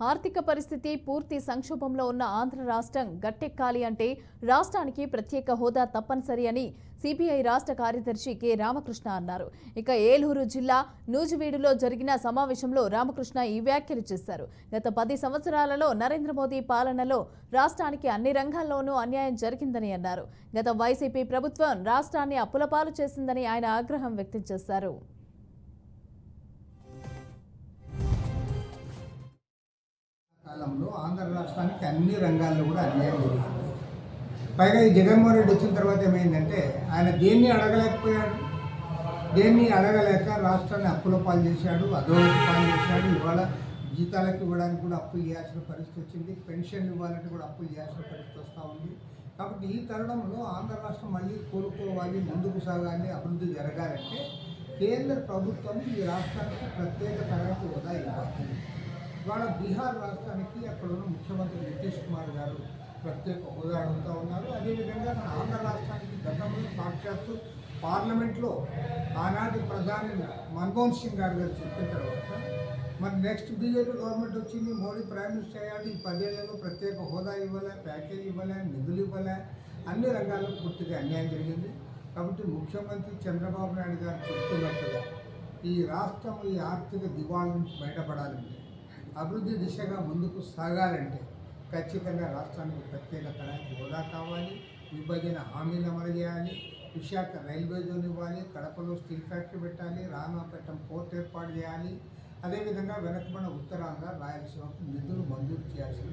ఆర్థిక పరిస్థితి పూర్తి సంక్షోభంలో ఉన్న ఆంధ్ర రాష్ట్రం గట్టెక్కాలి అంటే రాష్ట్రానికి ప్రత్యేక హోదా తప్పనిసరి అని సిపిఐ రాష్ట్ర కార్యదర్శి కె రామకృష్ణ అన్నారు. ఇక ఏలూరు జిల్లా నూజివీడులో జరిగిన సమావేశంలో రామకృష్ణ ఈ వ్యాఖ్యలు చేశారు. గత 10 సంవత్సరాలలో నరేంద్ర మోదీ పాలనలో రాష్ట్రానికి అన్ని రంగాల్లోనూ అన్యాయం జరిగిందని అన్నారు. గత వైసీపీ ప్రభుత్వం రాష్ట్రాన్ని అప్పులపాలు చేసిందని ఆయన ఆగ్రహం వ్యక్తం చేశారు. కాలంలో ఆంధ్ర రాష్ట్రానికి అన్ని రంగాల్లో కూడా అన్యాయం జరిగింది. పైగా ఈ జగన్మోహన్ రెడ్డి వచ్చిన తర్వాత ఏమైందంటే ఆయన దేన్ని అడగలేక రాష్ట్రాన్ని అప్పుల పాలు చేశాడు, అధోగతి పాలు చేశాడు. ఇవాళ జీతాలకు ఇవ్వడానికి కూడా అప్పులు చేయాల్సిన పరిస్థితి వచ్చింది, పెన్షన్లు ఇవ్వాలంటే కూడా అప్పులు చేయాల్సిన పరిస్థితి వస్తూ ఉంది. కాబట్టి ఈ తరుణంలో ఆంధ్ర రాష్ట్రం మళ్ళీ కోలుకోవాలి, ముందుకు సాగాలి, అభివృద్ధి జరగాలంటే కేంద్ర ప్రభుత్వం ఈ రాష్ట్రానికి ప్రత్యేక తరగతి హోదా ఇవ్వాలి. ఇవాళ బీహార్ రాష్ట్రానికి అక్కడ ఉన్న ముఖ్యమంత్రి నితీష్ కుమార్ గారు ప్రత్యేక హోదా అడుగుతూ ఉన్నారు. అదేవిధంగా మన ఆంధ్ర రాష్ట్రానికి గతంలో సాక్షాత్తు పార్లమెంట్లో ఆనాటి ప్రధాని మన్మోహన్ సింగ్ గారు చెప్పిన తర్వాత మరి నెక్స్ట్ బీజేపీ గవర్నమెంట్ వచ్చింది, మోడీ ప్రైమ్ మినిస్టర్ అయ్యాడు. ఈ 10 ఏళ్లలో ప్రత్యేక హోదా ఇవ్వలే, ప్యాకేజ్ ఇవ్వలే, నిధులు ఇవ్వలే, అన్ని రంగాల్లో పూర్తిగా అన్యాయం జరిగింది. కాబట్టి ముఖ్యమంత్రి చంద్రబాబు నాయుడు గారు చెప్తున్నట్టుగా ఈ రాష్ట్రం ఈ ఆర్థిక దివాళ నుంచి బయటపడాలంటే, అభివృద్ధి దిశగా ముందుకు సాగాలంటే ఖచ్చితంగా రాష్ట్రానికి ప్రత్యేక తరగతి హోదా కావాలి, విభజన హామీలు అమలు చేయాలి, విశాఖ రైల్వే జోన్ ఇవ్వాలి, కడపలో స్టీల్ ఫ్యాక్టరీ పెట్టాలి, రామాపట్నం పోర్ట్ ఏర్పాటు చేయాలి. అదేవిధంగా వెనకబడిన ఉత్తరాంధ్ర రాయలసీమకు నిధులు మంజూరు చేయాల్సిన